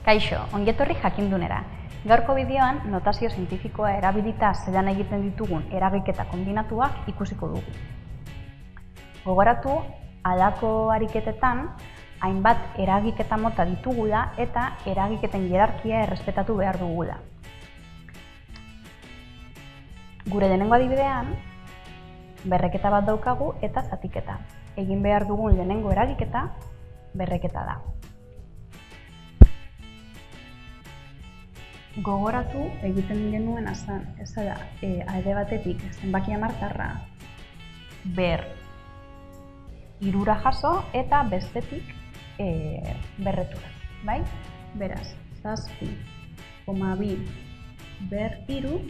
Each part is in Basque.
Kaixo, ongietorri jakindunera. Gaurko bideoan notazio zientifikoa erabilita zelan egiten ditugun eragiketa kombinatuak ikusiko dugu. Gogoratu, halako ariketetan hainbat eragiketa mota ditugula eta eragiketen hierarkia errespetatu behar dugula. Gure lehenengo adibidean, berreketa bat daukagu eta zatiketa. Egin behar dugun lehenengo eragiketa, berreketa da. Gogoratu egiten genuen ez da, alde batetik zenbaki hamartarra ber hirura jaso eta bestetik berretura, bai? Beraz, 7,2 ber hiru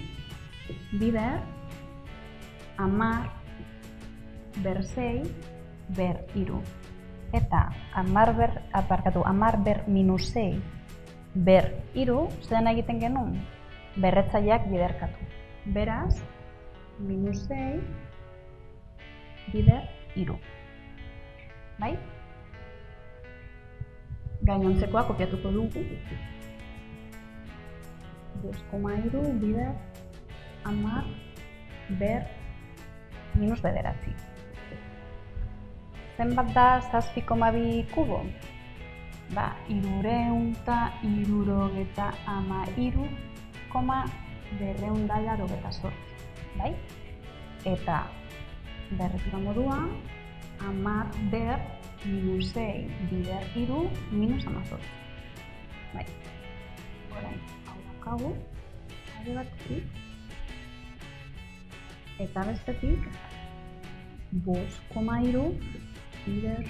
bider 10 ber 6 ber hiru eta 10 ber minus 6 ber hiru, zelan egiten genuen? Berretzaileak biderkatu. Beraz, minus 6 bider hiru. Bai? Gainontzekoa kopiatuko dugu. 2,3 bider 10 ber minus bederatzi. Zenbat da 7,2 kubo? Ba, 373,288, bai? Eta berretura modua 10 ber minus 6 bider hiru minus 18. Bai. Orain, hau daukagu, alde batetik eta bestetik 5,3 bider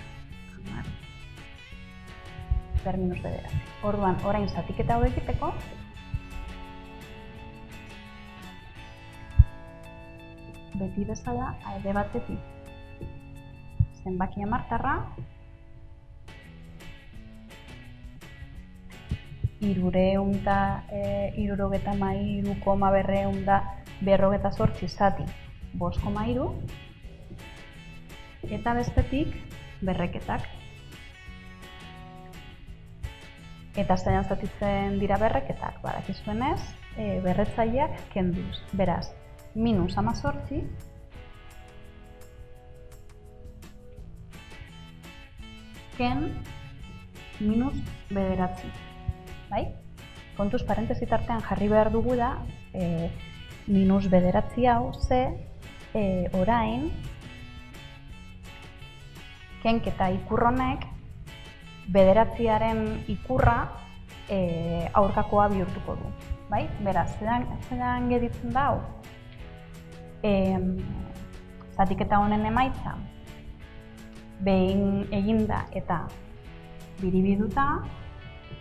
10 ber minus bederatzi. Orduan, orain zatiketa hau egiteko, beti bezala alde batetik zenbaki hamartarra 373,288 zati 5,3 eta bestetik berreketak. Eta zelan zatitzen dira berreketak, badakizuenez, berretzaileak kenduz. Beraz, minus 18 ken minus bederatzi. Bai? Kontuz, parentesi tartean jarri behar dugula minus bederatzi hau ze orain kenketa ikurronek bederatziaren ikurra aurkakoa bihurtuko du. Bai? Beraz, zelan geditzen da hau? Zatiketa honen emaitza behin eginda eta biribiduta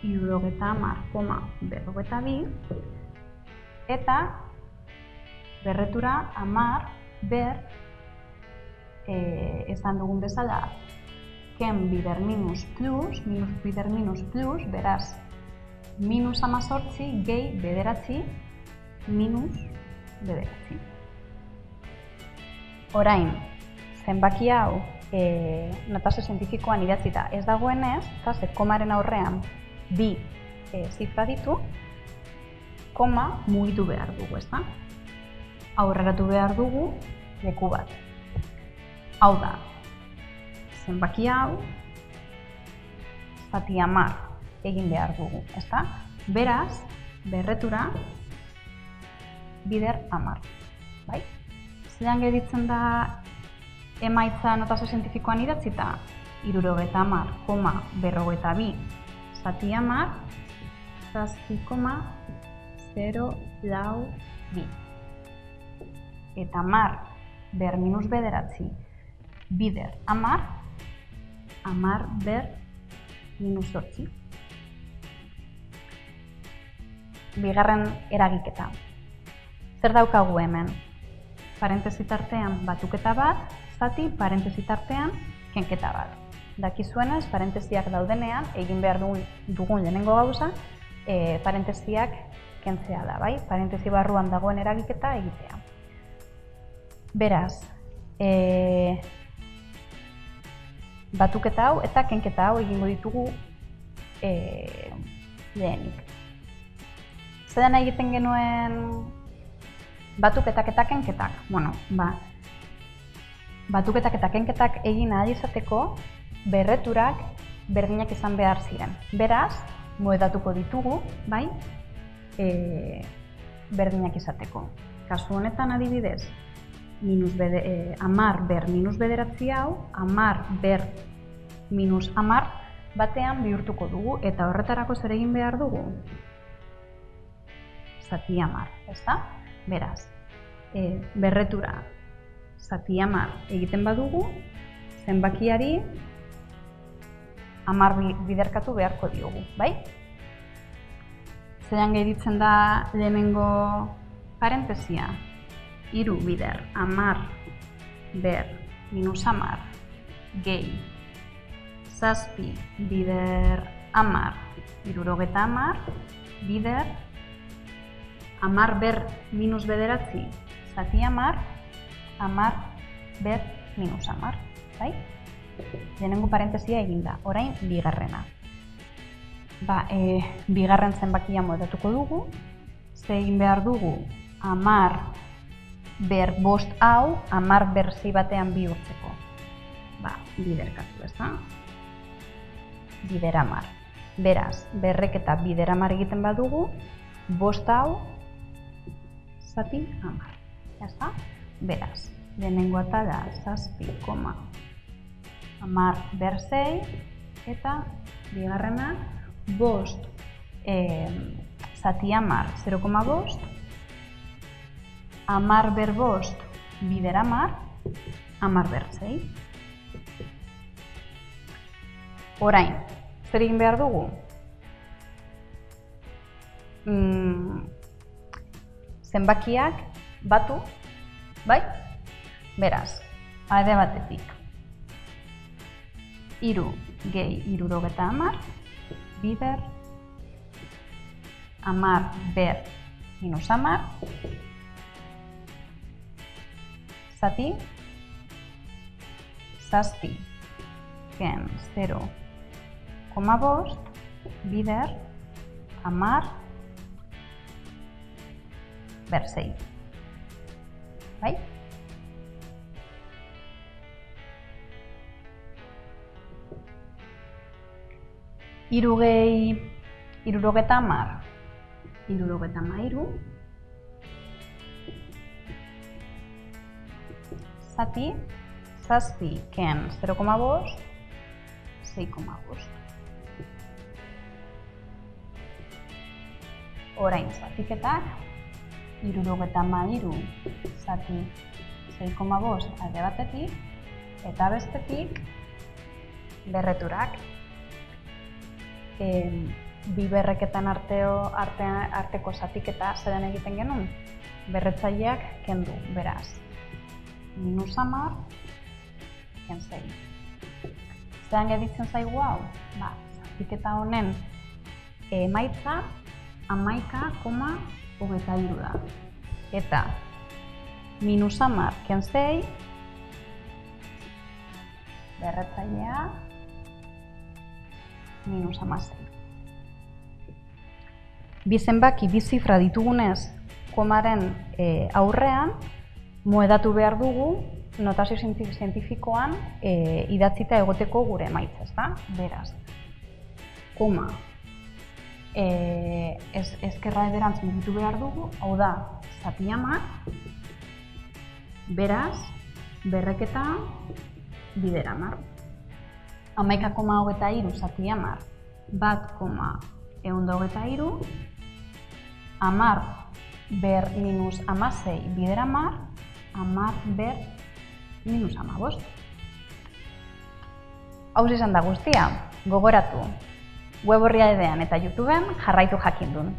70,42 eta berretura 10 ber esan dugun bezala ken bider minus plus, bider minus plus, beraz, minus 18 gehi bederatzi minus bederatzi. Orain, zenbaki hau notazio zientifikoan idatzita ez dagoenez, eta komaren aurrean bi zifra ditu, koma mugitu behar dugu, ezta? Aurreratu behar dugu leku bat. Hau da, zenbaki hau, zati 10 egin behar dugu, ezta? Beraz, berretura, bider 10, bai? Zelan geditzen da emaitza notazio zientifikoan idatzita? 70,42 zati 10, 7,042. Eta 10 ber minus bederatzi bider 10, 10 ber minus 8. Bigarren eragiketa. Zer daukagu hemen? Parentesi tartean batuketa bat, zati parentesi tartean kenketa bat. Dakizuenez, parentesiak daudenean, egin behar dugun lehenengo gauza, parentesiak kentzea da, bai? Parentesi barruan dagoen eragiketa egitea. Beraz, batuketa hau eta kenketa hau egingo ditugu lehenik. Zeran egiten genuen batuketak eta kenketak? Bueno, batuketak eta kenketak egin ahal izateko berreturak berdinak izan behar ziren. Beraz, moedatuko ditugu, bai, berdinak izateko. Kasu honetan adibidez, 10 ber minus bederatzi hau, 10 ber minus 10 batean bihurtuko dugu, eta horretarako zer egin behar dugu? Zati 10, ezta? Beraz, berretura zati 10 egiten badugu, zenbakiari 10 biderkatu beharko diogu, bai? Zeran gelditzen da lehenengo parentesia, 3 bider 10 ber minus 10 gehi 7 bider 10 70 bider 10 ber minus bederatzi zati 10 ber minus 10, bai? Lehenengo parentesia eginda, orain bigarrena. Bigarren zenbakia moedatuko dugu, ze egin behar dugu 10 ber 5 hau 10 ber 6 batean bihurtzeko. Biderkatu, ez da? Bider 10. Beraz, berreketa bider 10 egiten badugu, 5 hau zati 10. Ez da? Beraz, lehenengo atala 7,10 ber 6 eta bigarrena 5 zati 10 0,5 10 ber 5 bider 10 ber 6. Orain, zer egin behar dugu? Zenbakiak batu, bai? Beraz, alde batetik 3 gehi 70 bider 10 ber minus 10 zati 7 gen 0,5 bider 10 ber 6. Bai? Hiru gehi 70 73 zati 7 gen 0,5 6,5. Orain zatiketak 73 zati 6,5 alde batetik eta bestetik berreturak. Bi berreketan arteko zatiketa zeran egiten genuen, berretzaileak kendu, beraz. Minus 10 gen 6. Zeran gelditzen zaigu hau? Zatiketa honen emaitza 11,23 da. Eta minus 10 gen 6 berretzailea minus 16. Bi zenbaki, bi zifra ditugunez komaren aurrean, moedatu behar dugu notazio zientifikoan idatzita egoteko gure emaitza, ezta? Beraz, koma ezkerra ederantz mugitu behar dugu, hau da, zati 10, beraz, berreketa bider 10. 11,23 zati 10, 1,123, 10 ber minus 16 bider 10, 10 ber minus 15. Hau izan da guztia, gogoratu, web orrialdean eta YouTubeen jarraitu jakindun.